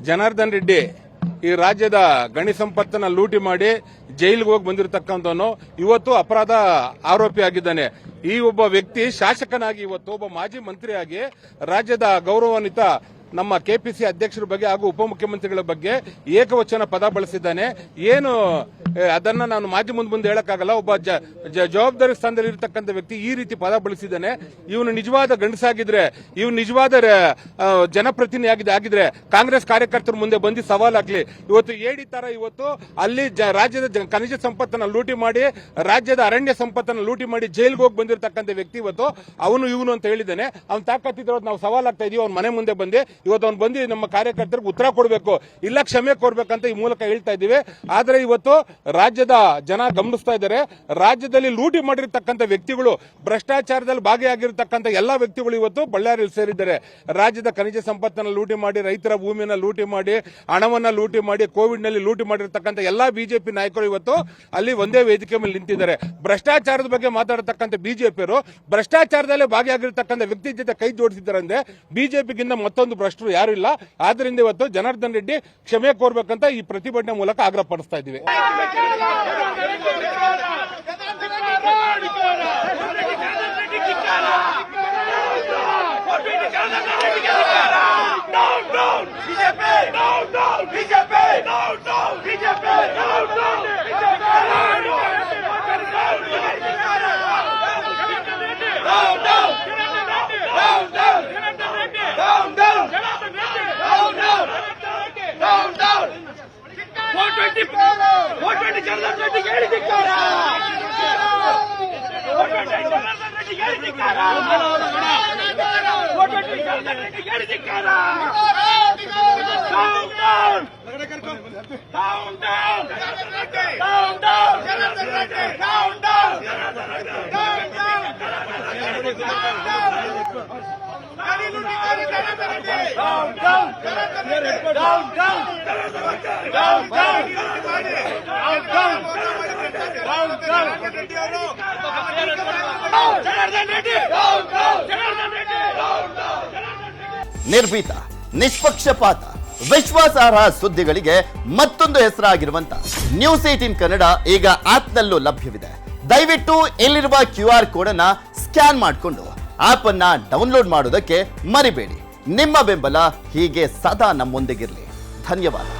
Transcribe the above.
ಜನಾರ್ದನ್ ರೆಡ್ಡಿ ಈ ರಾಜ್ಯದ ಗಣಿ ಸಂಪತ್ತನ್ನ ಲೂಟಿ ಮಾಡಿ ಜೈಲಿಗೆ ಹೋಗಿ ಬಂದಿರತಕ್ಕಂಥವನು ಇವತ್ತು ಅಪರಾಧ ಆರೋಪಿಯಾಗಿದ್ದಾನೆ. ಈ ಒಬ್ಬ ವ್ಯಕ್ತಿ ಶಾಸಕನಾಗಿ ಇವತ್ತು ಒಬ್ಬ ಮಾಜಿ ಮಂತ್ರಿಯಾಗಿ ರಾಜ್ಯದ ಗೌರವಾನ್ವಿತ ನಮ್ಮ ಕೆಪಿಸಿ ಅಧ್ಯಕ್ಷರ ಬಗ್ಗೆ ಹಾಗೂ ಉಪಮುಖ್ಯಮಂತ್ರಿಗಳ ಬಗ್ಗೆ ಏಕವಚನ ಪದ ಬಳಸಿದ್ದಾನೆ. ಏನು ಅದನ್ನ ನಾನು ಮಾಧ್ಯಮ ಮುಂದೆ ಹೇಳಕ್ಕಾಗಲ್ಲ. ಒಬ್ಬ ಜವಾಬ್ದಾರಿ ಸ್ಥಾನದಲ್ಲಿ ಇರತಕ್ಕಂಥ ವ್ಯಕ್ತಿ ಈ ರೀತಿ ಪದ ಬಳಸಿದ್ದಾನೆ. ಇವನು ನಿಜವಾದ ಗಂಡಸಾಗಿದ್ರೆ, ಇವನು ನಿಜವಾದ ಜನಪ್ರತಿನಿಧಿ ಆಗಿದ್ರೆ ಕಾಂಗ್ರೆಸ್ ಕಾರ್ಯಕರ್ತರ ಮುಂದೆ ಬಂದು ಸವಾಲ್ ಹಾಕ್ಲಿ. ಇವತ್ತು ಏಡಿ ತರ ಇವತ್ತು ಅಲ್ಲಿ ರಾಜ್ಯದ ಖನಿಜ ಸಂಪತ್ತನ್ನು ಲೂಟಿ ಮಾಡಿ, ರಾಜ್ಯದ ಅರಣ್ಯ ಸಂಪತ್ತನ್ನು ಲೂಟಿ ಮಾಡಿ ಜೈಲಿಗೆ ಹೋಗಿ ಬಂದಿರತಕ್ಕಂಥ ವ್ಯಕ್ತಿ ಇವತ್ತು ಅವನು ಇವನು ಅಂತ ಹೇಳಿದ್ದಾನೆ. ಅವ್ನು ತಾಕತ್ತಿದ್ರೆ ನಾವು ಸವಾಲ್ ಆಗ್ತಾ ಇದೀವಿ. ಅವ್ನ ಮನೆ ಮುಂದೆ ಬಂದು ಇವತ್ತು ಅವ್ನು ಬಂದು ನಮ್ಮ ಕಾರ್ಯಕರ್ತರಿಗೆ ಉತ್ತರ ಕೊಡಬೇಕು, ಇಲ್ಲ ಕ್ಷಮೆ ಕೊಡ್ಬೇಕಂತ ಈ ಮೂಲಕ ಹೇಳ್ತಾ ಇದ್ದೀವಿ. ಆದ್ರೆ ಇವತ್ತು ರಾಜ್ಯದ ಜನ ಗಮನಿಸ್ತಾ ಇದ್ದಾರೆ. ರಾಜ್ಯದಲ್ಲಿ ಲೂಟಿ ಮಾಡಿರ್ತಕ್ಕಂಥ ವ್ಯಕ್ತಿಗಳು, ಭ್ರಷ್ಟಾಚಾರದಲ್ಲಿ ಭಾಗಿಯಾಗಿರ್ತಕ್ಕಂಥ ಎಲ್ಲಾ ವ್ಯಕ್ತಿಗಳು ಇವತ್ತು ಬಳ್ಳಾರಿಯಲ್ಲಿ ಸೇರಿದ್ದಾರೆ. ರಾಜ್ಯದ ಖನಿಜ ಸಂಪತ್ತನ್ನು ಲೂಟಿ ಮಾಡಿ, ರೈತರ ಭೂಮಿಯನ್ನು ಲೂಟಿ ಮಾಡಿ, ಹಣವನ್ನ ಲೂಟಿ ಮಾಡಿ, ಕೋವಿಡ್ ನಲ್ಲಿ ಲೂಟಿ ಮಾಡಿರ್ತಕ್ಕಂಥ ಎಲ್ಲಾ ಬಿಜೆಪಿ ನಾಯಕರು ಇವತ್ತು ಅಲ್ಲಿ ಒಂದೇ ವೇದಿಕೆ ಮೇಲೆ ನಿಂತಿದ್ದಾರೆ. ಭ್ರಷ್ಟಾಚಾರದ ಬಗ್ಗೆ ಮಾತಾಡತಕ್ಕಂಥ ಬಿಜೆಪಿಯವರು ಭ್ರಷ್ಟಾಚಾರದಲ್ಲೇ ಭಾಗಿಯಾಗಿರ್ತಕ್ಕಂಥ ವ್ಯಕ್ತಿ ಜೊತೆ ಕೈ ಜೋಡಿಸಿದ್ದಾರೆ ಅಂದ್ರೆ ಬಿಜೆಪಿಗಿಂತ ಮತ್ತೊಂದು ಭ್ರಷ್ಟರು ಯಾರು ಇಲ್ಲ. ಆದ್ರಿಂದ ಇವತ್ತು ಜನಾರ್ದನ್ ರೆಡ್ಡಿ ಕ್ಷಮೆ ಕೋರ್ಬೇಕಂತ ಈ ಪ್ರತಿಭಟನೆ ಮೂಲಕ ಆಗ್ರಹ ಪಡಿಸ್ತಾ ಇದ್ದೀವಿ. ನಿರ್ಭೀತ, ನಿಷ್ಪಕ್ಷಪಾತ, ವಿಶ್ವಾಸಾರ್ಹ ಸುದ್ದಿಗಳಿಗೆ ಮತ್ತೊಂದು ಹೆಸರಾಗಿರುವಂತ ನ್ಯೂಸ್ 18 ಕನ್ನಡ ಈಗ ಆಪ್ನಲ್ಲೂ ಲಭ್ಯವಿದೆ. ದಯವಿಟ್ಟು ಇಲ್ಲಿರುವ QR ಕೋಡ್ ಅನ್ನ ಸ್ಕ್ಯಾನ್ ಮಾಡಿಕೊಂಡು ಆಪ್ ಅನ್ನ ಡೌನ್ಲೋಡ್ ಮಾಡೋದಕ್ಕೆ ಮರಿಬೇಡಿ. ನಿಮ್ಮ ಬೆಂಬಲ ಹೀಗೆ ಸದಾ ನಮ್ಮೊಂದಿಗಿರಲಿ. ಧನ್ಯವಾದ.